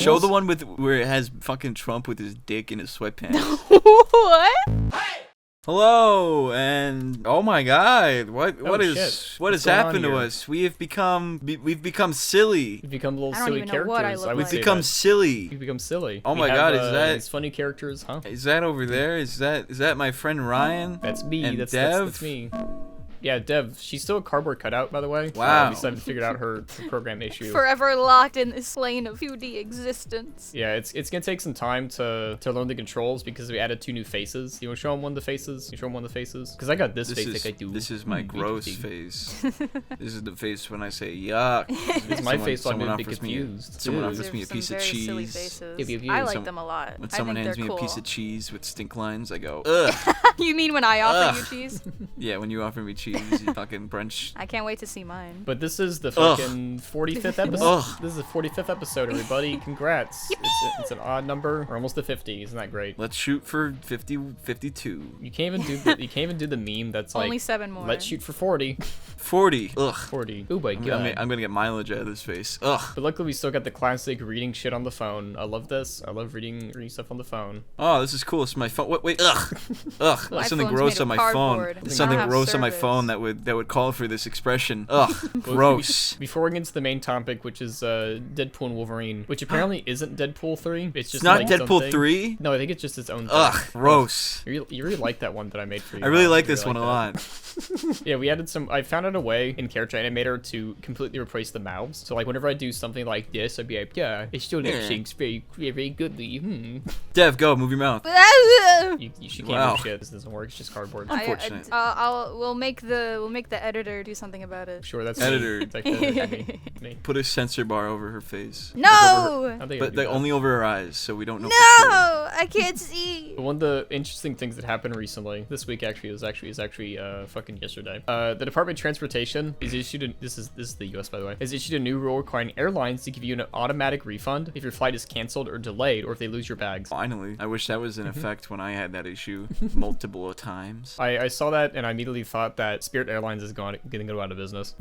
Show the one with where it has fucking Trump with his dick in his sweatpants. What? Hello, and oh my God, what has happened to us? We've become silly. We've become little I don't silly even know characters. what I look I would like. say Become that. silly. We've become silly. Oh We my have, God, is that these funny characters, huh? Is that over there? Is that my friend Ryan? That's me. And That's Dev? that's me. Yeah, Dev. She's still a cardboard cutout, by the way. Wow. We still haven't figured out her program issue. Forever locked in this plane of 2D existence. Yeah, it's gonna take some time to learn the controls because we added 2 new faces. You wanna show them one of the faces? You show them one of the faces? Because I got this face like I do. This is my gross interesting. face. This is the face when I say yuck. It's my face, so I'm someone gonna be offers confused. Someone Dude. offers me a Some piece of very silly cheese. faces. If you- I like some- them a lot. When I someone think hands they're me cool. a piece of cheese with stink lines, I go, ugh. You mean when I offer Ugh. you cheese? Yeah, when you offer me cheese, you fucking brunch. I can't wait to see mine. But this is the fucking 45th episode. Ugh. This is the 45th episode, everybody. Congrats. It's an odd number. We're almost to 50. Isn't that great? Let's shoot for 52. You can't even do the meme that's like Only 7 more. let's shoot for 40. 40. Ugh. 40. Oh my I'm god. gonna get mileage out of this face. Ugh. But luckily we still got the classic reading shit on the phone. I love this. I love reading stuff on the phone. Oh, this is cool. It's my phone. Wait. Ugh. Ugh. My There's something phone's gross made on of my phone. cardboard. There's I something don't have gross on my service. phone that would call for this expression. Ugh. Gross. Before we get into the main topic, which is Deadpool and Wolverine, which apparently isn't Deadpool 3. It's just It's not like its own Deadpool thing. 3. No, I think it's just its own thing. Ugh. Gross. You really like that one that I made for you. I really huh? like You this one a that. lot. Yeah, we added some. I found out a way in Character Animator to completely replace the mouths. So like whenever I do something like this, I'd be like, yeah, it still lip syncs very goodly. Dev, go move your mouth. She can't Wow. do shit. This doesn't work. It's just cardboard. Unfortunate. We'll make the editor do something about it. Sure, that's Editor. Me. It's like editor, me. Put a censor bar over her face. No! I think I But do they that. only over her eyes, so we don't know. No! For sure. I can't see. One of the interesting things that happened recently, this week actually, is fucking yesterday. The Department of Transportation is issued this is the U.S. by the way, has issued a new rule requiring airlines to give you an automatic refund if your flight is canceled or delayed, or if they lose your bags. Finally, I wish that was in Mm-hmm. effect when I had that issue multiple times. I saw that and I immediately thought that Spirit Airlines is gonna go out of business.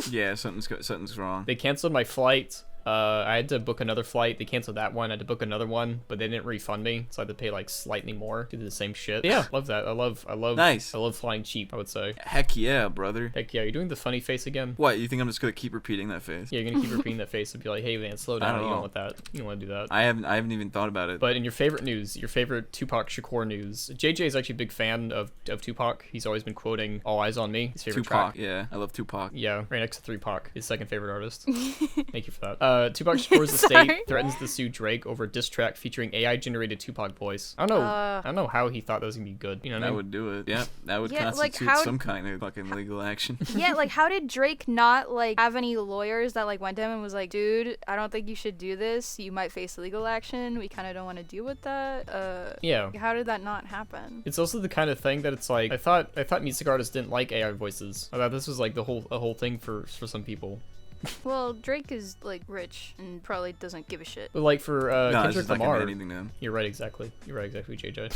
Yeah, something's wrong. They canceled my flight. I had to book another flight. They canceled that one. I had to book another one, but they didn't refund me, so I had to pay like slightly more to do the same shit. Yeah, love that. I love. Nice. I love flying cheap, I would say. Heck yeah, brother. Heck yeah, you're doing the funny face again. What, you think I'm just gonna keep repeating that face? Yeah, you're gonna keep repeating that face and be like, "Hey man, slow down. don't You know. don't want that. You don't want to do that." I haven't even thought about it. But in your favorite news, your favorite Tupac Shakur news, JJ is actually a big fan of Tupac. He's always been quoting "All Eyes on Me," his favorite Tupac, track. yeah, I love Tupac. Yeah, right next to 3Pac, his second favorite artist. Thank you for that. Tupac Shakur's Sorry. estate threatens to sue Drake over a diss track featuring AI-generated Tupac voice. I don't know how he thought that was gonna be good. You know what I That mean? would do it. Yeah, that would Yeah, like, constitute how- some kind of fucking legal action. Yeah, like how did Drake not like have any lawyers that like went to him and was like, dude, I don't think you should do this. You might face legal action. We kind of don't want to deal with that. Yeah. How did that not happen? It's also the kind of thing that it's like I thought music artists didn't like AI voices. I thought this was like a whole thing for some people. Well, Drake is like rich and probably doesn't give a shit. But like for No, it's Kendrick just not gonna Lamar, mean anything to him. you're right exactly, JJ.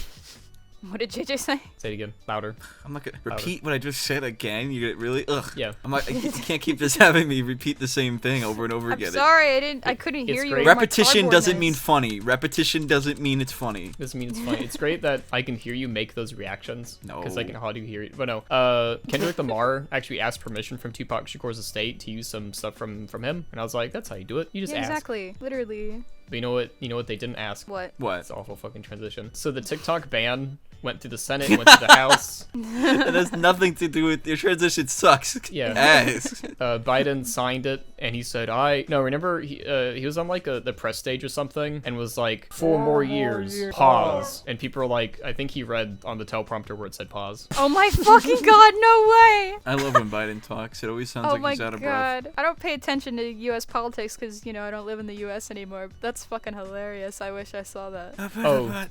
What did JJ say? Say it again, louder. I'm not gonna repeat what I just said again. You get really ugh. Yeah. I'm like, you can't keep just having me repeat the same thing over and over I'm again. sorry, I couldn't hear it's you. great. over my Repetition doesn't mean cardboardness. funny. Repetition doesn't mean it's funny. This means funny. It's great that I can hear you make those reactions. No. Because I can how do you hear it? But no. Kendrick Lamar actually asked permission from Tupac Shakur's estate to use some stuff from him, and I was like, that's how you do it. You just Yeah, ask. exactly. Literally. But you know what they didn't ask. What? What? It's an awful fucking transition. So the TikTok ban went through the Senate, went to the House. That has nothing to do with your transition. Sucks. Yeah. Ass. Biden signed it, and he said, remember he was on like the press stage or something, and was like, 4 more years, pause. And people were like, I think he read on the teleprompter where it said pause. Oh my fucking god, no way! I love when Biden talks. It always sounds Oh like my he's out of breath. god. I don't pay attention to US politics because, I don't live in the US anymore. That's fucking hilarious. I wish I saw that. Oh.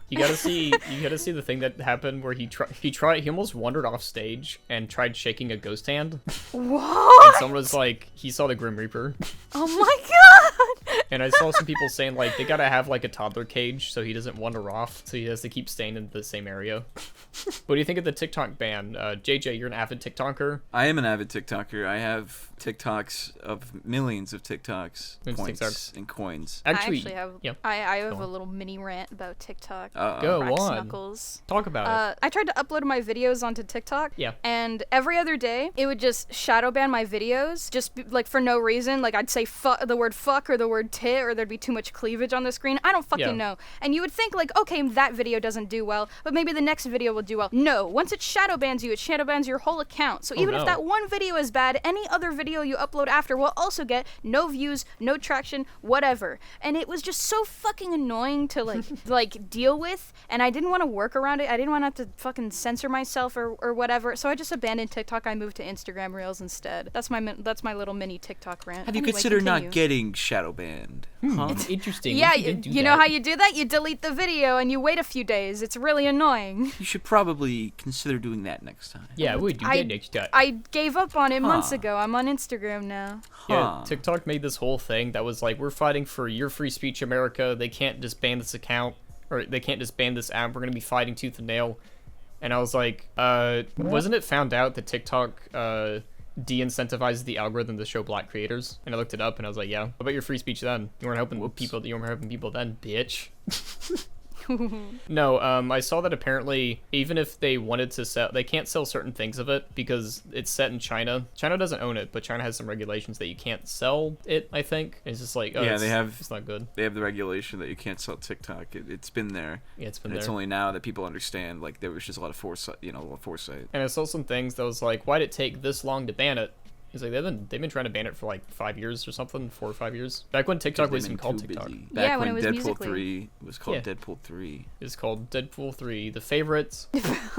You gotta see the thing that happened where he almost wandered off stage and tried shaking a ghost hand. And What? someone was like, he saw the Grim Reaper. Oh my god! And I saw some people saying, like, they gotta have, like, a toddler cage so he doesn't wander off, so he has to keep staying in the same area. What do you think of the TikTok ban? JJ, you're an avid TikToker. I am an avid TikToker. I have TikToks of millions of TikToks, points, and coins. Actually, I have a little mini rant about TikTok. Go on. Knuckles. Talk about it. I tried to upload my videos onto TikTok. Yeah. And every other day, it would just shadow ban my videos, like for no reason. Like I'd say the word fuck or the word tit, or there'd be too much cleavage on the screen. I don't fucking know. And you would think like, okay, that video doesn't do well, but maybe the next video will do well. No, once it shadow bans you, it shadow bans your whole account. So even if that one video is bad, any other video you upload after will also get no views, no traction, whatever. And it was just so fucking annoying to like deal with, and I didn't want to work around it. I didn't want to have to fucking censor myself or whatever. So I just abandoned TikTok. I moved to Instagram Reels instead. That's my little mini TikTok rant. Have you considered not getting shadow banned? Huh? It's interesting. Yeah, you know how you do that? You delete the video and you wait a few days. It's really annoying. You should probably consider doing that next time. Yeah, we do that next time. I gave up on it months ago. I'm on Instagram now. Yeah, TikTok made this whole thing that was like, we're fighting for your free speech, America. They can't just ban this account, or they can't just ban this app. We're going to be fighting tooth and nail. And I was like, wasn't it found out that TikTok de-incentivizes the algorithm to show black creators? And I looked it up and I was like, yeah, what about your free speech then? You weren't helping people then, bitch. No, I saw that apparently even if they wanted to sell, they can't sell certain things of it because it's set in China. China doesn't own it, but China has some regulations that you can't sell it, I think. And it's just like, it's not good. They have the regulation that you can't sell TikTok. It's been there. Yeah, it's been there. It's only now that people understand, like, there was just a lot of foresight, And I saw some things that was like, why'd it take this long to ban it? It's like they've been trying to ban it for like 5 years or something, 4 or 5 years. Back when TikTok was even called TikTok. Back when when it was Deadpool Musical.ly. 3 was called Deadpool 3. It's called Deadpool 3, the favorite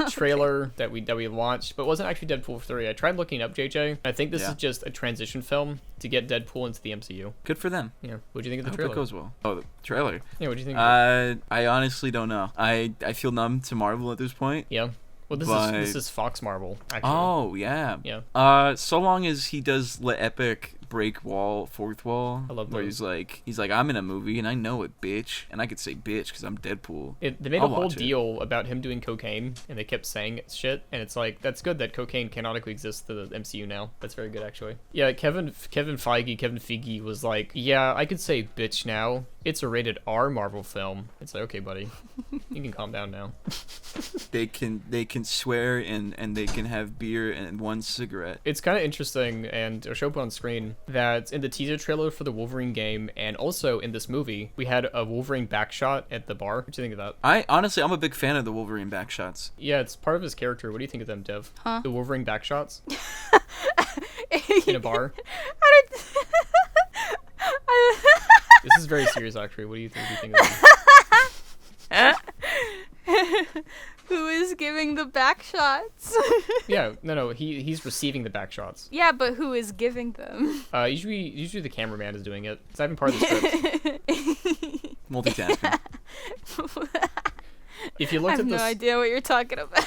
trailer that we launched, but it wasn't actually Deadpool 3. I tried looking up JJ. I think this is just a transition film to get Deadpool into the MCU. Good for them. Yeah. What do you think of the I trailer? hope it goes well. Oh, the trailer. Yeah. What do you think? I honestly don't know. I feel numb to Marvel at this point. Yeah. Well, this is Fox Marvel, actually. Oh, yeah. Yeah. So long as he does let Epic break fourth wall. I love where those. he's like, I'm in a movie and I know it, bitch. And I could say bitch because I'm Deadpool. They made a whole deal about him doing cocaine, and they kept saying shit, and it's like, that's good that cocaine canonically exists to the MCU now. That's very good, actually. Yeah, Kevin Feige was like, yeah, I could say bitch now. It's a rated R Marvel film. It's like, okay, buddy, you can calm down now. They can swear and they can have beer and one cigarette. It's kind of interesting, and I'll show up on screen, that in the teaser trailer for the Wolverine game, and also in this movie, we had a Wolverine backshot at the bar. What do you think of that? I'm a big fan of the Wolverine backshots. Yeah, it's part of his character. What do you think of them, Dev? Huh? The Wolverine backshots? In a bar? This is very serious, actually. What do you think of them? Who is giving the back shots? Yeah, no, he's receiving the back shots. Yeah, but who is giving them? Usually the cameraman is doing it. It's not even part of the script. Multitasking. If you looked I have no idea what you're talking about.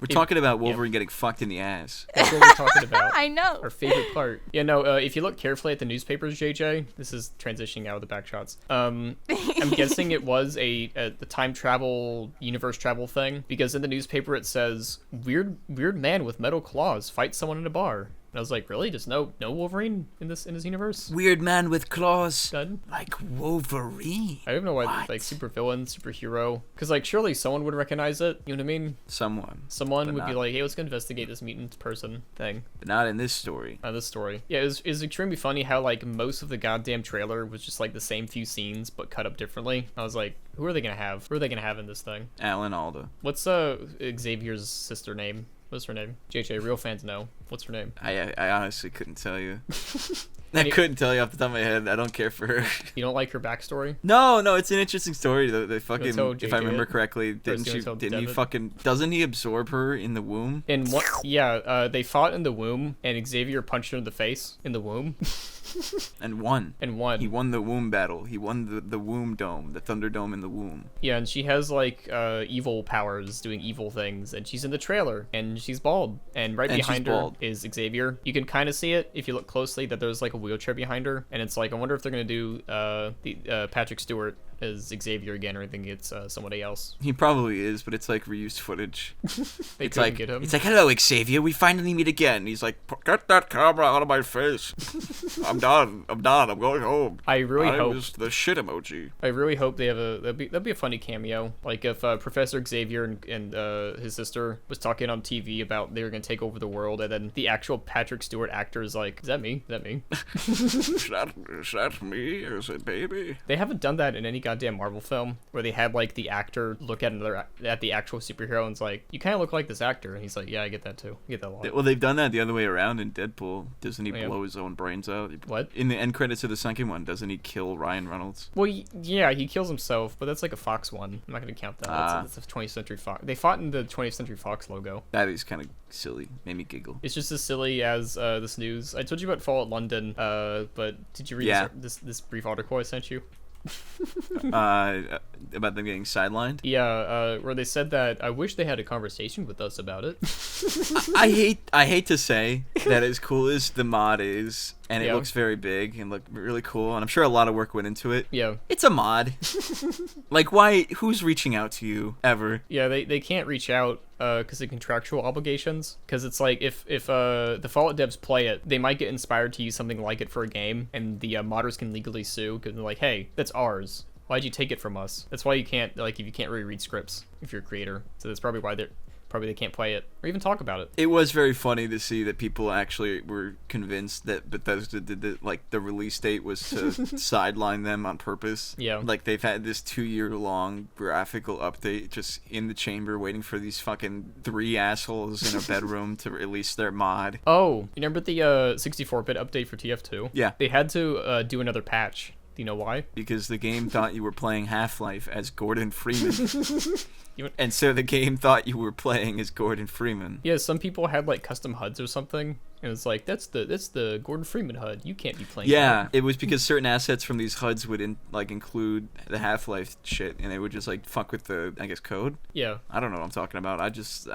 We're talking about Wolverine getting fucked in the ass. That's what we're talking about. I know. Our favorite part. Yeah, no, if you look carefully at the newspapers, JJ, this is transitioning out of the back shots. I'm guessing it was the time travel, universe travel thing, because in the newspaper it says, weird man with metal claws fights someone in a bar. And I was like, really? Just no Wolverine in this universe? Weird man with claws. Done? Like Wolverine. I don't know why, like, supervillain, superhero. Because, like, surely someone would recognize it. You know what I mean? Someone would be like, hey, let's go investigate this mutant person thing. But not in this story. This story. Yeah, it was extremely funny how, like, most of the goddamn trailer was just, like, the same few scenes, but cut up differently. I was like, who are they gonna have? Who are they gonna have in this thing? Alan Alda. What's Xavier's sister name? What's her name? JJ, real fans know. What's her name? I honestly couldn't tell you. I couldn't tell you off the top of my head. I don't care for her. You don't like her backstory? No, it's an interesting story. They fucking, if I remember correctly, doesn't he absorb her in the womb? They fought in the womb, and Xavier punched her in the face in the womb. And won. And He won the womb battle. He won the womb dome, the Thunderdome in the womb. Yeah, and she has like evil powers, doing evil things, and she's in the trailer, and she's bald, and behind her is Xavier. You can kind of see it if you look closely that there's like a wheelchair behind her, and it's like I wonder if they're gonna do Patrick Stewart as Xavier again, or I think it's somebody else. He probably is, but it's like reused footage. It's like get him. It's like, hello Xavier, we finally meet again. He's like, get that camera out of my face. I'm done. I'm going home. I really hope the shit emoji. I really hope they have that'd be a funny cameo. Like if Professor Xavier and his sister was talking on TV about they were gonna take over the world, and then the actual Patrick Stewart actor is like, is that me? Is that me? Is that me? Is it baby? They haven't done that in any goddamn Marvel film where they had like the actor look at the actual superhero and it's like, you kind of look like this actor, and he's like, yeah, I get that too. I get that a lot. Well, they've done that the other way around in Deadpool. Doesn't he blow his own brains out? What? In the end credits of the second one, doesn't he kill Ryan Reynolds? Well, yeah, he kills himself, but that's like a Fox one. I'm not gonna count that. That's a 20th Century Fox. They fought in the 20th Century Fox logo. That is kind of silly. Made me giggle. It's just as silly as this news. I told you about Fallout London, but did you read this brief article I sent you? About them getting sidelined? Yeah, where they said that I wish they had a conversation with us about it. I hate to say that as cool as the mod is, and it looks very big and look really cool, and I'm sure a lot of work went into it. Yeah. It's a mod. Like, why? Who's reaching out to you ever? Yeah, they can't reach out because of contractual obligations. Because it's like if the Fallout devs play it, they might get inspired to use something like it for a game, and the modders can legally sue because they're like, hey, that's ours. Why'd you take it from us? That's why you can't, like, if you can't really read scripts if you're a creator. So that's probably why they can't play it or even talk about it. It was very funny to see that people actually were convinced that Bethesda did the release date was to sideline them on purpose. Yeah. Like they've had this 2-year-long graphical update just in the chamber waiting for these fucking 3 assholes in a bedroom to release their mod. Oh, you remember the 64-bit update for TF2? Yeah. They had to do another patch. Do you know why? Because the game thought you were playing Half-Life as Gordan Freeman. And so the game thought you were playing as Gordan Freeman. Yeah, some people had like custom HUDs or something, and it's like that's the Gordan Freeman HUD. You can't be playing. Yeah, that. it was because certain assets from these HUDs would include the Half-Life shit, and they would just like fuck with the code. Yeah. I don't know what I'm talking about. I just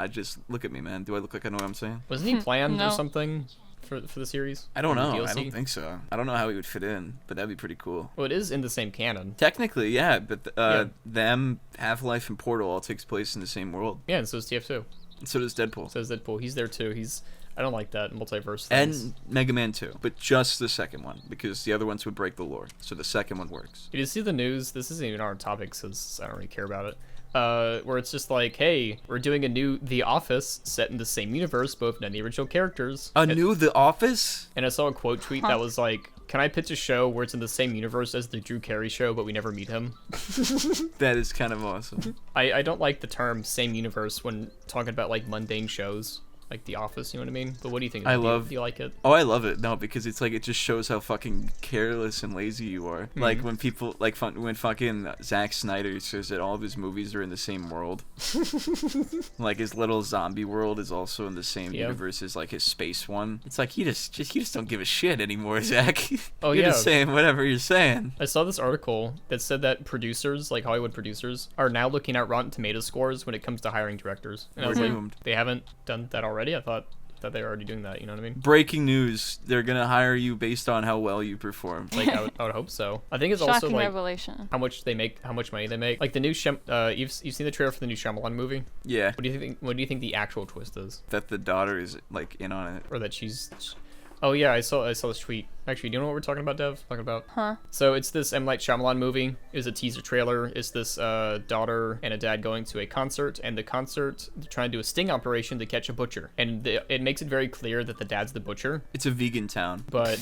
look at me, man. Do I look like I know what I'm saying? Wasn't he planned No. or something for the series? I don't know. DLC? I don't think so. I don't know how he would fit in, but that'd be pretty cool. Well, it is in the same canon. Technically, yeah, but them, Half-Life, and Portal all takes place in the same world. Yeah, and so is TF2. And so does Deadpool. So is Deadpool. He's there too. I don't like that multiverse things. And Mega Man 2, but just the second one, because the other ones would break the lore. So the second one works. Did you see the news? This isn't even our topic, because I don't really care about it. Where it's just like, hey, we're doing a new The Office set in the same universe, both none of the original characters. New The Office? And I saw a quote tweet that was like, can I pitch a show where it's in the same universe as the Drew Carey show, but we never meet him? That is kind of awesome. I don't like the term same universe when talking about like mundane shows. Like The Office, you know what I mean? But what do you think? Do you like it? Oh, I love it. No, because it's like it just shows how fucking careless and lazy you are. Mm-hmm. Like when people when fucking Zack Snyder says that all of his movies are in the same world. Like his little zombie world is also in the same universe as like his space one. It's like you just don't give a shit anymore, Zach. Oh, you're just saying whatever you're saying. I saw this article that said that producers, like Hollywood producers, are now looking at Rotten Tomatoes scores when it comes to hiring directors. And I was like, they haven't done that already? I thought they were already doing that, you know what I mean? Breaking news, they're gonna hire you based on how well you perform. Like I would hope so. I think it's Shocking also like revelation. how much money they make. Like the new you've seen the trailer for the new Shyamalan movie? Yeah. What do you think the actual twist is? That the daughter is like in on it. Or that she's Oh yeah, I saw this tweet. Actually, do you know what we're talking about, Dev? Talking about? Huh? So it's this M. Night Shyamalan movie. It's a teaser trailer. It's this daughter and a dad going to a concert, and the concert they're trying to do a sting operation to catch a butcher. And it makes it very clear that the dad's the butcher. It's a vegan town. But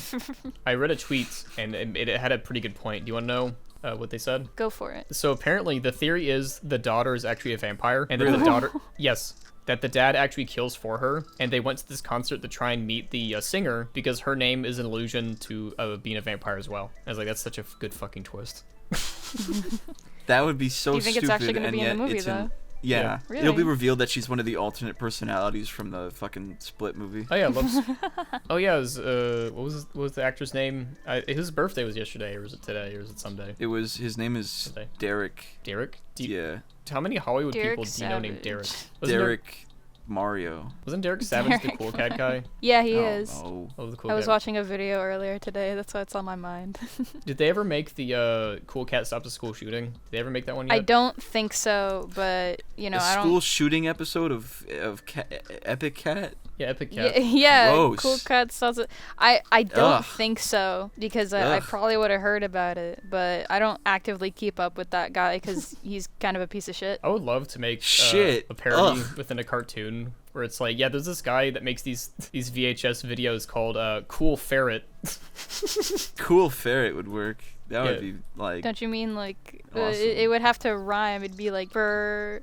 I read a tweet, and it had a pretty good point. Do you want to know what they said? Go for it. So apparently the theory is the daughter is actually a vampire, and that Really? the daughter, yes, that the dad actually kills for her, and they went to this concert to try and meet the singer because her name is an allusion to being a vampire as well. I was like, that's such a good fucking twist. That would be so stupid. Do you think it's actually going to be in the movie, though? Yeah. Really? It'll be revealed that she's one of the alternate personalities from the fucking Split movie. Oh yeah, oh yeah. It was, what was the actor's name? His birthday was yesterday, or was it today, or was it Sunday? His name is Today. Derek. Derek? Yeah. How many Hollywood Derek people do you know named Derek? Savage. Derek Mario. Wasn't Derek Savage the Derek cool cat guy? Yeah, he Oh, is. no. Oh, the cool I was cat. watching a video earlier today. That's why it's on my mind. Did they ever make the cool cat stops a school shooting? Did they ever make that one yet? I don't think so, but you know, A I school don't. shooting episode of Epic Cat? Yeah, Epic Cat. Yeah, Gross. Cool Cat does it. I don't Ugh. think so because I Ugh. probably would have heard about it, but I don't actively keep up with that guy because he's kind of a piece of shit. I would love to make Shit. a parody Ugh. within a cartoon where it's like, yeah, there's this guy that makes these VHS videos called Cool Ferret. Cool Ferret would work. That would Yeah. be like Don't you mean like Awesome. it would have to rhyme? It'd be like Cool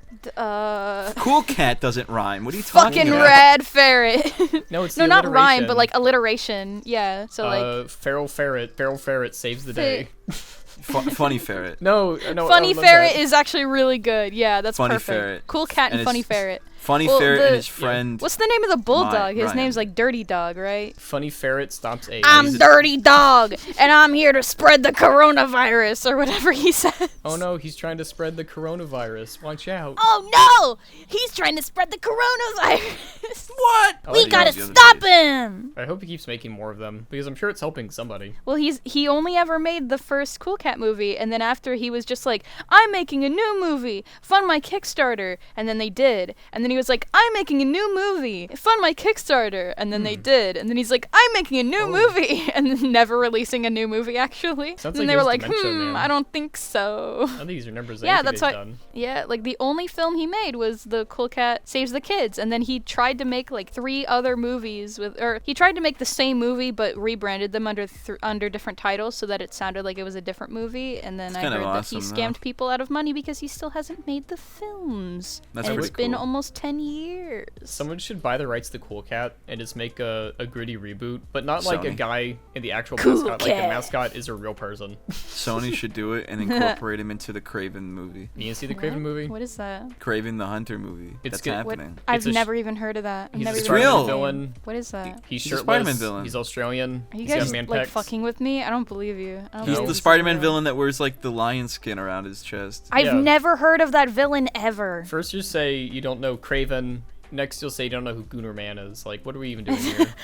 Cat doesn't rhyme. What are you talking fucking about? rad ferret. No, it's No, the not rhyme, alliteration. but like alliteration. Yeah, so like Feral Ferret saves the day. Funny Ferret. No, funny I love ferret that. is actually really good. Yeah, that's Funny perfect. ferret. Cool cat and And funny it's- ferret. Funny Well, Ferret the- and his friend. What's the name of the bulldog? His Ryan. name's like Dirty Dog, right? Funny Ferret stops a. I'm Dirty Dog, and I'm here to spread the coronavirus, or whatever he says. Oh no, he's trying to spread the coronavirus. Watch out. Oh no! He's trying to spread the coronavirus. What? I We like gotta those the other stop day. him. I hope he keeps making more of them because I'm sure it's helping somebody. Well, he only ever made the first Cool Cat movie, and then after he was just like, I'm making a new movie, fund my Kickstarter, and then they did, and then he was like, I'm making a new movie, fund my Kickstarter, and then they did, and then he's like, I'm making a new movie, and then never releasing a new movie actually. Sounds and like they he were has like, dementia, man. I don't think so. I don't think he remembers Yeah, anything that's he's why. done. Yeah, like the only film he made was the Cool Cat Saves the Kids, and then he tried to make like 3 other movies or he tried to make the same movie but rebranded them under different titles so that it sounded like it was a different movie. And then I kind heard of that he awesome, scammed though. people out of money because he still hasn't made the films. That's and pretty it's been cool. almost 10 years. Someone should buy the rights to Cool Cat and just make a gritty reboot, but not like a Sony. guy in the actual Cool mascot. Like the Cat. mascot is a real person. Sony should do it and incorporate him into the Kraven movie. You can see the What? Craven movie. What is that? Kraven the Hunter movie. It's That's good. What? happening. I've a sh- never even heard of that. I've He's never a even Spider-Man heard of that villain. name. What is that? He's a shirtless. Spider-Man villain. He's Australian. Are you He's got guys man like pecs. fucking with me? I don't believe you. I don't He's believe the this is Spider-Man real. villain that wears like the lion skin around his chest. I've Yeah. never heard of that villain ever. First you say you don't know Kraven. Next you'll say you don't know who Gooner Man is. Like, what are we even doing here?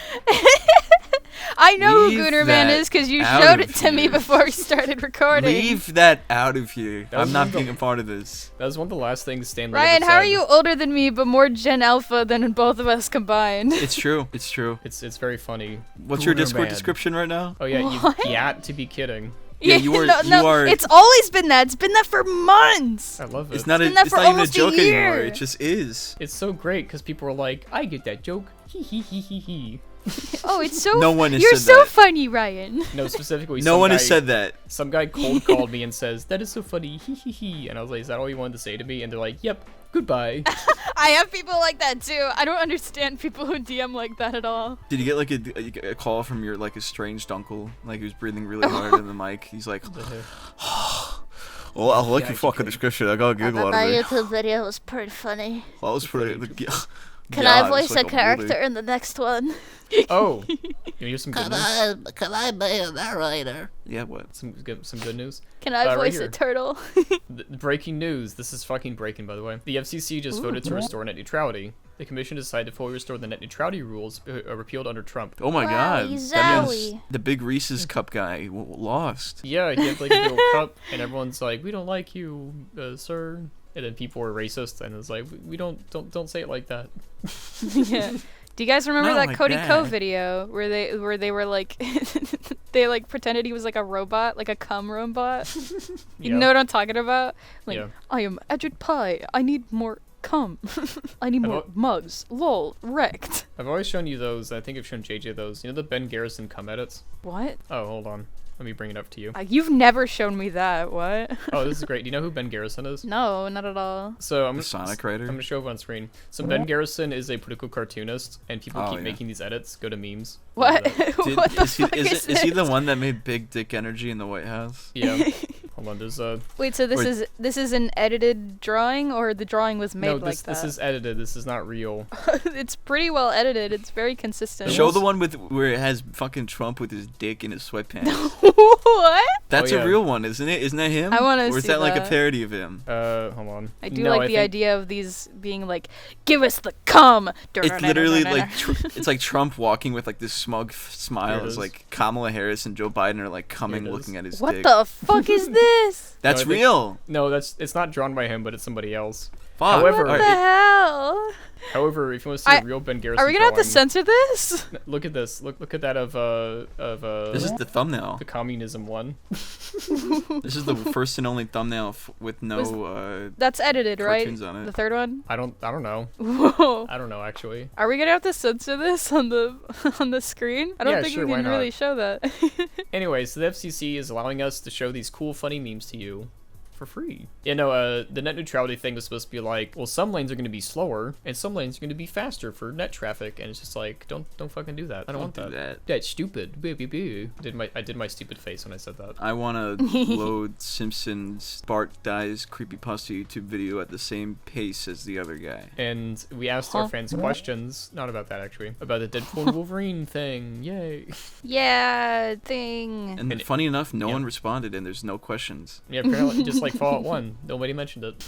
I know Leave who Gooner Man that is because you out showed of it to me here. before we started recording. Leave that out of here. That was I'm one not of the- being a part of this. That was one of the last things Stan Lee Ryan, ever how are said. you older than me but more Gen Alpha than both of us combined? It's true. It's true. It's very funny. What's your Gooner Discord Man. description right now? Oh yeah, What? you got to be kidding. Yeah, you are- no, you no, are- it's always been that. It's been that for months. I love it. It's not. been that It's for not even a almost a joke anymore. year. It just is. It's so great because people are like, I get that joke. Hee hee hee hee hee. Oh, it's so. No one has You're said so that. funny, Ryan. No, specifically. No some one guy, has said that. Some guy cold called me and says, "That is so funny." Hee hee hee. And I was like, "Is that all you wanted to say to me?" And they're like, "Yep. Goodbye." I have people like that too. I don't understand people who DM like that at all. Did you get like a call from your like estranged uncle? Like he was breathing really hard in the mic. He's like, "Oh, I like Yeah, your fucking description. I got a giggle out of My it. YouTube video was pretty funny. That was pretty." Can Yeah, I it's voice like a character bully. in the next one? Oh, you hear some good news? Can I be a narrator? Yeah, what? Some good news. Can I right voice here. a turtle? Breaking news. This is fucking breaking, by the way. The FCC just voted to restore net neutrality. The commission decided to fully restore the net neutrality rules repealed under Trump. Oh my God! Wowie That means zowie. the big Reese's cup guy lost. Yeah, he had like a little cup, and everyone's like, "We don't like you, sir." And then people were racist, and it's like, "We don't say it like that." Yeah. Do you guys remember Not that like Cody Ko that. video where they were like they like pretended he was like a robot, like a cum robot? You Yeah. know what I'm talking about? Like, Yeah. I am Edward Pie. I need more cum. I need more mugs. Lol. Wrecked. I've always shown you those. I think I've shown JJ those. You know the Ben Garrison cum edits? What? Oh, hold on. Let me bring it up to you. You've never shown me that. What? Oh, this is great. Do you know who Ben Garrison is? No, not at all. So I'm The Sonic writer? I'm gonna show it on screen. So Ben Garrison is a political cartoonist, and people Oh, keep yeah. making these edits. Go to memes. What? Did- What the is he fuck is is he the this? one that made Big Dick Energy in the White House? Yeah. Hold on, there's a... Wait, so this is an edited drawing, or the drawing was made No, like that? this is edited. This is not real. It's pretty well edited. It's very consistent. Show the one with where it has fucking Trump with his dick in his sweatpants. What? That's Oh, yeah. a real one, isn't it? Isn't that him? I wanna Or is see that like a that. parody of him? Hold on. I do No, like the think- idea of these being like, give us the cum. It's literally like it's like Trump walking with like this smug smile There it as is. like Kamala Harris and Joe Biden are like coming There it is. looking at his What dick. the fuck is this? That's No, I think- real. No, it's not drawn by him, but it's somebody else. Fuck. However- What the Alright. hell? However, if you want to see a real Ben Garrison Are we gonna have to drawing, censor this? look at this. Look at that of This is the thumbnail. the communism one. This is the first and only thumbnail with no That's edited, right? cartoons on it. The third one. I don't know. Whoa. I don't know actually. Are we gonna have to censor this on the screen? I don't Yeah, think sure, we why can really not? show that. Anyway, so the FCC is allowing us to show these cool, funny memes to you for free. Yeah, no, the net neutrality thing was supposed to be like, well, some lanes are going to be slower and some lanes are going to be faster for net traffic, and it's just like, don't fucking do that. I don't want do that. that. That's stupid. Boo, boo, boo. I did my stupid face when I said that. I want to load Simpsons Bart Dies creepypasta YouTube video at the same pace as the other guy. And we asked our fans questions, not about that actually, about the Deadpool Wolverine thing. Yay. Yeah, thing. And And- funny enough, no yeah. one responded, and there's no questions. Yeah, apparently just like Fallout 1, nobody mentioned it.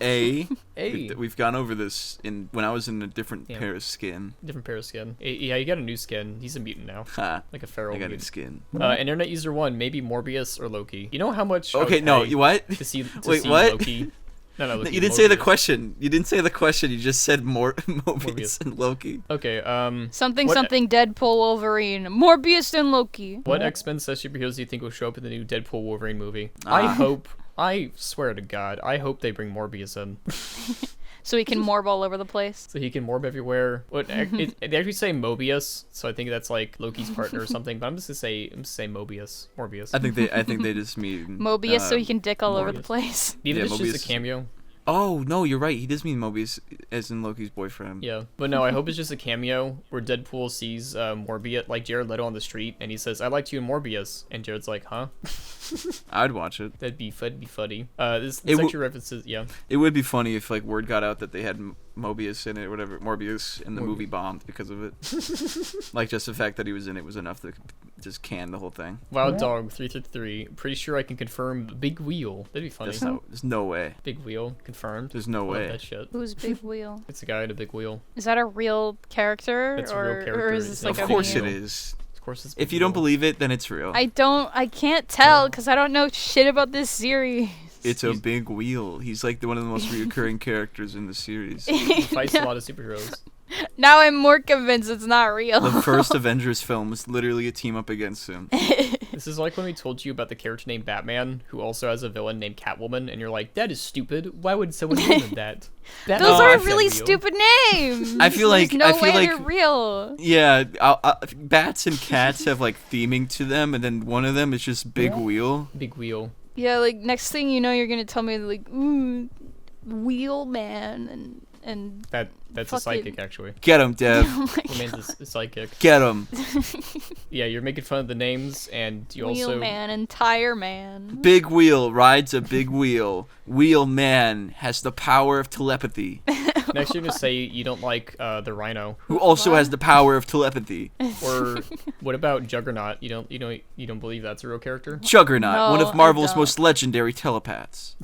Hey, Hey. we've gone over this when I was in a different Yeah. pair of skin. Different pair of skin. Yeah, you got a new skin. He's a mutant now. Ha! Like a feral I got a mutant. skin. Internet user 1, maybe Morbius or Loki. You know how much I would Okay, no, pay you what? to see Wait, see what? Loki? No, Loki, You didn't say the Morbius. question. You didn't say the question. You just said Mobius Morbius. and Loki. Okay, Something What- something Deadpool Wolverine. Morbius and Loki. what X-Men slash superheroes do you think will show up in the new Deadpool Wolverine movie? Ah. I swear to God, I hope they bring Morbius in. So he can morb all over the place. So he can morb everywhere. They actually say Mobius, so I think that's like Loki's partner or something. But I'm just gonna say Mobius. Morbius. I think they just mean Mobius so he um, can dick all over the Morbius. place. Even if yeah, it's just Mobius- a cameo. Oh no, you're right. He does mean Mobius, as in Loki's boyfriend. Yeah, but no, I hope it's just a cameo where Deadpool sees Morbius, like Jared Leto on the street, and he says, "I liked you in Morbius," and Jared's like, "Huh?" I'd watch it. That'd be funny. This It actually references, yeah. It would be funny if like word got out that they had Mobius in it, or whatever, Morbius, and the movie bombed because of it. Like just the fact that he was in it was enough to just can the whole thing. Wild Dog 333. Pretty sure I can confirm Big Wheel. That'd be funny. There's no way. Big Wheel confirmed. There's no Love way. that shit. Who's Big Wheel? It's a guy in a big wheel. Is that a real character? That's a real or character. is this Of like Of a course meme? it is. Of course, it's. If Big you don't Wheel. believe it, then it's real. I can't tell because I don't know shit about this series. It's a big wheel. He's like one of the most reoccurring characters in the series. He fights a lot of superheroes. Now I'm more convinced it's not real. The first Avengers film was literally a team up against him. This is like when we told you about the character named Batman, who also has a villain named Catwoman, and you're like, that is stupid. Why would someone name that? Batman Those No, are I really feel- stupid names. I feel There's like- no I feel way like- they're real. Yeah, bats and cats have like theming to them, and then one of them is just Big Wheel. Big Wheel. Yeah, like next thing you know, you're gonna tell me like, Wheel Man and That's a fucking- psychic, actually. Get him, Dev. oh my What man's a psychic? Get him. Yeah, you're making fun of the names, and you Wheel also... Man and Tire Man. Big Wheel rides a big wheel. Wheel Man has the power of telepathy, Next, you're gonna say you don't like the Rhino, who also has the power of telepathy. or what about Juggernaut? You don't believe that's a real character? Juggernaut, one No, of I Marvel's don't. most legendary telepaths.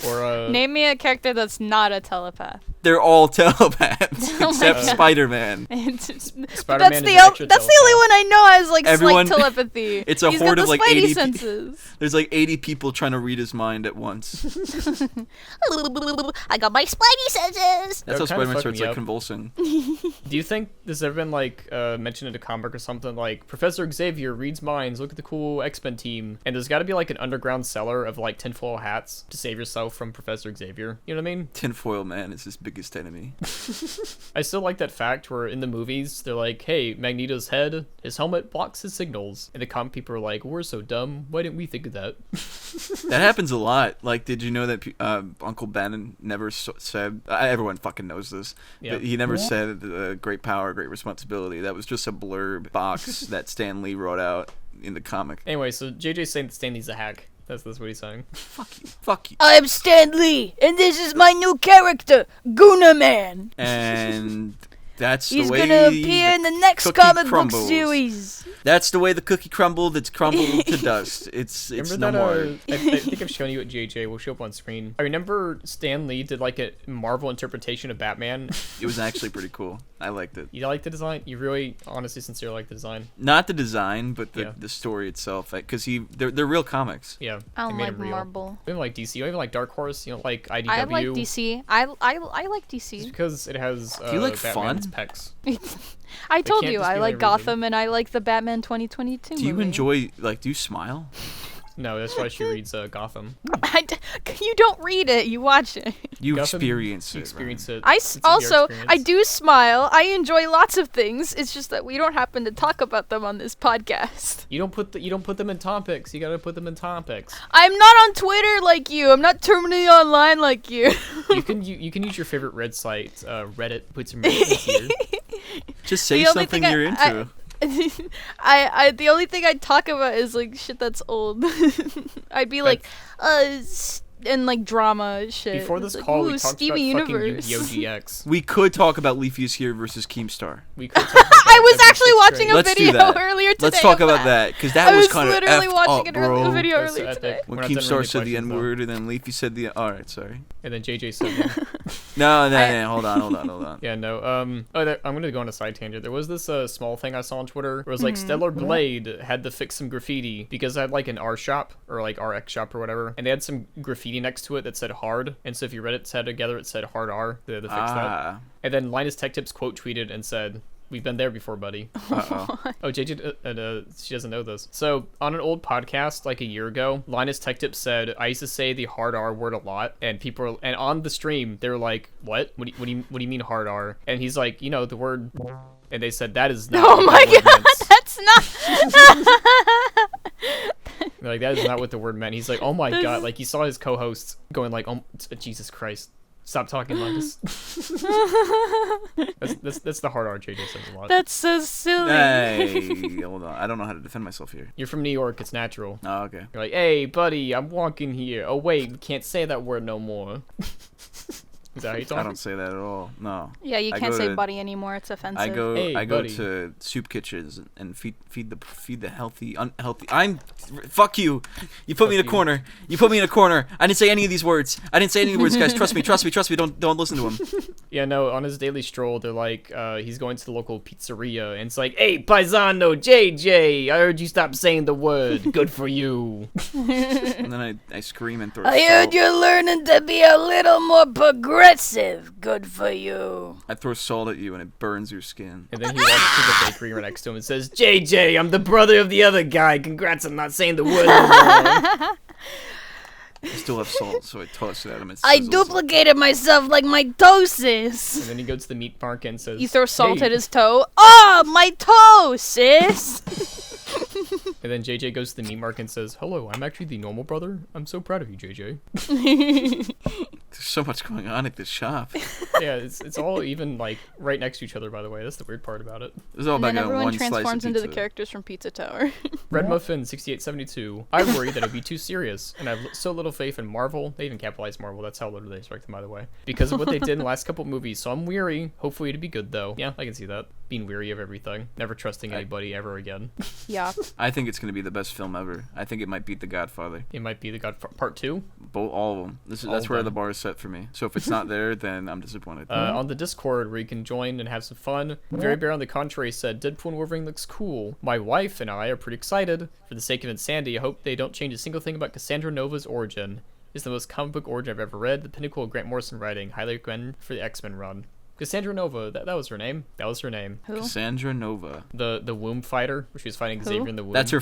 Or Name me a character that's not a telepath. They're all telepaths Oh my except God. Spider-Man. But Spider-Man that's is the an extra that's the only one I know has like Everyone- slight telepathy. It's a He's horde got of, the like, Spidey 80 senses. There's like 80 people trying to read his mind at once. I got my spidey senses. That's That how would kinda Spider-Man fuck starts me like up. convulsing. Do you think this has ever been like mentioned in a comic or something, like Professor Xavier reads minds, look at the cool X-Men team, and there's got to be like an underground cellar of like tinfoil hats to save yourself from Professor Xavier, you know what I mean? Tinfoil Man is his biggest enemy. I still like that fact where in the movies they're like, hey, Magneto's head, his helmet blocks his signals, and the comic people are like, we're so dumb, why didn't we think of that? That happens a lot. Like, did you know that Uncle Ben never said? Everyone fucking knows this. Yeah. But he never said great power, great responsibility. That was just a blurb box that Stan Lee wrote out in the comic. Anyway, so JJ's saying that Stan Lee's a hack. That's what he's saying. Fuck you. I'm Stan Lee, and this is my new character, Guna Man. And that's He's the way gonna appear in the next cookie comic crumbles. book series. That's the way the cookie crumbled. It's crumbled to dust. It's Remember no that, more. I think I've shown you what JJ will show up on screen. I remember Stan Lee did like a Marvel interpretation of Batman. It was actually pretty cool. I liked it. You like the design? You really, honestly, sincerely like the design? Not the design, but Yeah. the story itself. Because they're real comics. Yeah. I they don't made like it real. Marvel. You don't like DC. You don't even like Dark Horse. You don't like IDW. I like DC. I like It's DC. because it has you like Batman's fun? pecs. I told can't you just I be like like Gotham and I like the Batman 2022 Do you movie. enjoy, do you smile? No, that's why she reads Gotham. You don't read it, you watch it. You Gotham, experience You it. experience it. I It's a VR also experience. I do smile. I enjoy lots of things. It's just that we don't happen to talk about them on this podcast. You don't put them in topics. You gotta put them in topics. I'm not on Twitter like you. I'm not terminally online like you. You can use your favorite Red site, Reddit. Put some Reddit here. Just say The only something thing you're into. I the only thing I'd talk about is like shit that's old. I'd be like, and like drama shit. Before It's this like, call, we ooh, talked Steven about fucking Universe. Yu-Gi-Oh! GX. We could talk about Leafy's here versus Keemstar. We could talk about that. I was That'd be actually so watching great. a Let's do video that. earlier today. Let's talk of about that, because that I was was kind of literally effed watching up, a bro. video That's so earlier epic. today. When We're not done Keemstar reading said the questions, though. N-word, and then Leafy said the... Alright, sorry. And then JJ said, No, hold on. yeah, no. I'm gonna go on a side tangent. There was this small thing I saw on Twitter where it was like Stellar Blade had to fix some graffiti because I had like an R shop or like RX shop or whatever, and they had some graffiti next to it that said hard, and so if you read it together, it said hard R. They had to fix that. And then Linus Tech Tips quote tweeted and said, "We've been there before, buddy." Uh-oh. Oh, JJ, she doesn't know this. So, on an old podcast, like a year ago, Linus Tech Tips said, I used to say the hard R word a lot, and and on the stream, they were like, what? What do you mean hard R? And he's like, the word, and they said, that is not Oh what my the word god, meant. that's not. They're like, that is not what the word meant. He's like, oh my god, like, he saw his co-host going like, oh, Jesus Christ. Stop talking, Linus. that's the hard R JJ says a lot. That's so silly. Hey, hold on. I don't know how to defend myself here. You're from New York, it's natural. Oh, okay. You're like, hey, buddy, I'm walking here. Oh, wait, we can't say that word no more. Is that how you talk? I don't say that at all. No. Yeah, you I can't go say to- buddy anymore. It's offensive. I go Hey, buddy. to soup kitchens and feed the healthy, unhealthy. Fuck you. You put me in a Fuck you. corner. You put me in a corner. I didn't say any of these words. Guys. Trust me. Don't listen to him. Yeah, no, on his daily stroll, they're like, he's going to the local pizzeria, and it's like, hey, paisano, JJ, I heard you stop saying the word. Good for you. And then I scream and throw I heard salt. you're learning to be a little more progressive. Good for you. I throw salt at you and it burns your skin. And then he walks to the bakery right next to him and says, JJ, I'm the brother of the other guy. Congrats on not saying the word no more. I still have salt, so I toss it at him. It I sizzles. duplicated myself like mitosis. And then he goes to the meat market and says, You throw salt hey. at his toe. Oh, my toe, sis. And then JJ goes to the meat market and says, hello, I'm actually the normal brother. I'm so proud of you, JJ. There's so much going on at this shop. Yeah, it's all even, like, right next to each other, by the way. That's the weird part about it. It's all And about then everyone one slice of transforms into the pizza. characters from Pizza Tower. Red Muffin 6872. I worry that it'd be too serious, and I have so little faith in Marvel. They even capitalized Marvel. That's how little they respect them, by the way. Because of what they did in the last couple movies. So I'm weary. Hopefully it'd be good though. Yeah, I can see that. Being weary of everything. Never trusting anybody ever again. Yeah. I think it's gonna be the best film ever. I think it might beat The Godfather. It might be the God Part 2. All of them. All That's of where them. the bar is set for me. So if it's not there, then I'm disappointed. On the Discord where you can join and have some fun. Very Bear on the contrary said, Deadpool and Wolverine looks cool. My wife and I are pretty excited. For the sake of insanity, I hope they don't change a single thing about Cassandra Nova's origin. It's the most comic book origin I've ever read. The pinnacle of Grant Morrison writing. Highly recommend for the X-Men run. Cassandra Nova, that was her name. That was her name. Who? Cassandra Nova. The womb fighter, where she was fighting Xavier in the womb. That's her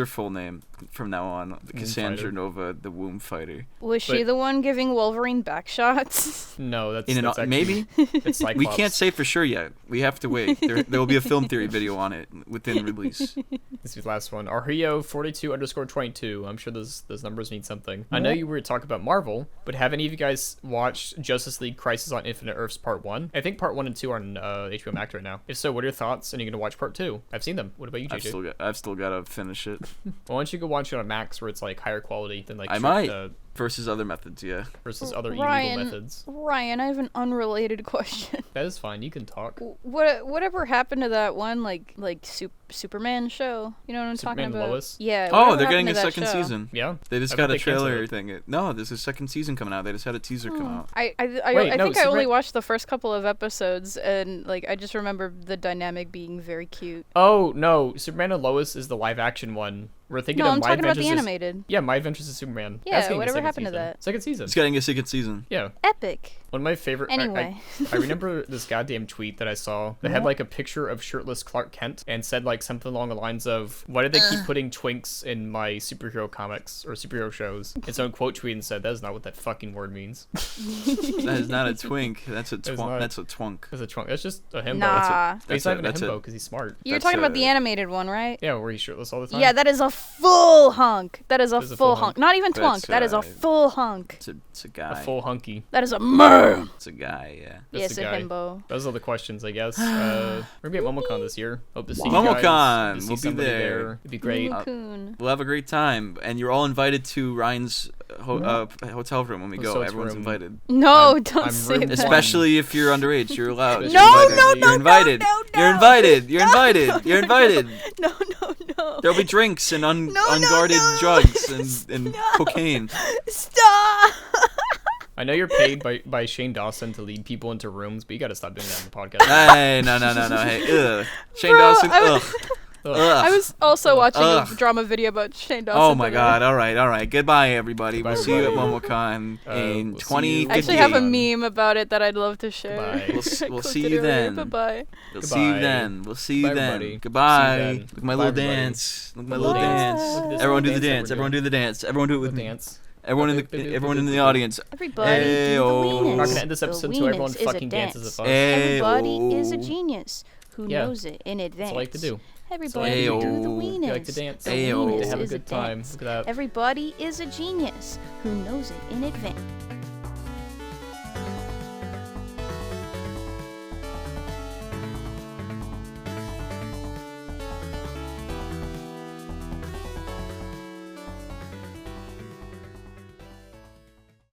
full name from now on. Cassandra Fighter. Nova, the womb fighter. Was she But- the one giving Wolverine back shots? No, that's, In an that's actually, maybe it's Cyclops. we can't say for sure yet. We have to wait. There will be a film theory video on it within release. This is the last one. Arhio42_22. I'm sure those numbers mean something. I know you were talking about Marvel, but have any of you guys watched Justice League Crisis on Infinite Earths Part 1? I think part 1 and 2 are on HBO Max right now. If so, what are your thoughts? And you're gonna watch part 2? I've seen them. What about you, JJ? I've still got to finish it. Well, why don't you go watch it on Max where it's like higher quality than like I might. Versus other methods, yeah. Versus other illegal methods. Ryan, I have an unrelated question. That is fine. You can talk. Whatever happened to that one Superman show? You know what I'm talking Superman about? Lois? Yeah. Oh, they're getting a second season. Yeah. They just got a trailer thing. No, there's a second season coming out. They just had a teaser come out. I think I only watched the first couple of episodes, and like I just remember the dynamic being very cute. Oh no, Superman and Lois is the live action one. We're thinking of I'm My talking about Adventures the animated. Yeah, My Adventures of Superman. Yeah, whatever happened to that? Second season. It's getting a second season. Yeah. Epic. One of my favorite. Anyway. I remember this goddamn tweet that I saw that had like a picture of shirtless Clark Kent and said like something along the lines of, "Why did they keep putting twinks in my superhero comics or superhero shows?" And someone quote tweeted and said, "That is not what that fucking word means." That is not a twink. That's a twunk. That's a twunk. That's a twunk. That's just a himbo. Nah. He's not even a himbo because he's smart. You're talking about the animated one, right? Yeah, where he's shirtless all the time. Yeah, that is a full hunk. That is a full hunk. Not even twunk. That is a full hunk. It's a guy. A full hunky. That is a man. It's a guy, yeah. Yes, a himbo. Those are the questions, I guess. We're gonna be at MomoCon this year. Hope to see you MomoCon. guys. We'll be there. It'd be great. We'll have a great time, and you're all invited to Ryan's hotel room when we go. Everyone's invited. No, don't say that. Especially if you're underage, you're allowed. No, you're invited. You're invited. You're invited. You're invited. No. There'll be drinks and unguarded drugs and cocaine. Stop. I know you're paid by Shane Dawson to lead people into rooms, but you gotta stop doing that on the podcast. Hey, no. Hey, Shane Dawson, ugh. I was also watching a drama video about Shane Dawson. Oh my god, alright. Goodbye, everybody. We'll see you at MomoCon in 2050. I actually have a meme about it that I'd love to share. We'll see you then. Bye-bye. We'll see you then. We'll see you then. Goodbye. Look at my little dance. Look at my little dance. Everyone do the dance. Everyone do the dance. Everyone do it with me. Everyone in the audience. Everybody do the weenus. We're not gonna end this episode until everyone fucking dances a fuck. Everybody is a genius who knows it in advance. That's what I like to do. Everybody do the weenus. You like to dance. The weenus have a is good time. Look at that. Everybody is a genius who knows it in advance.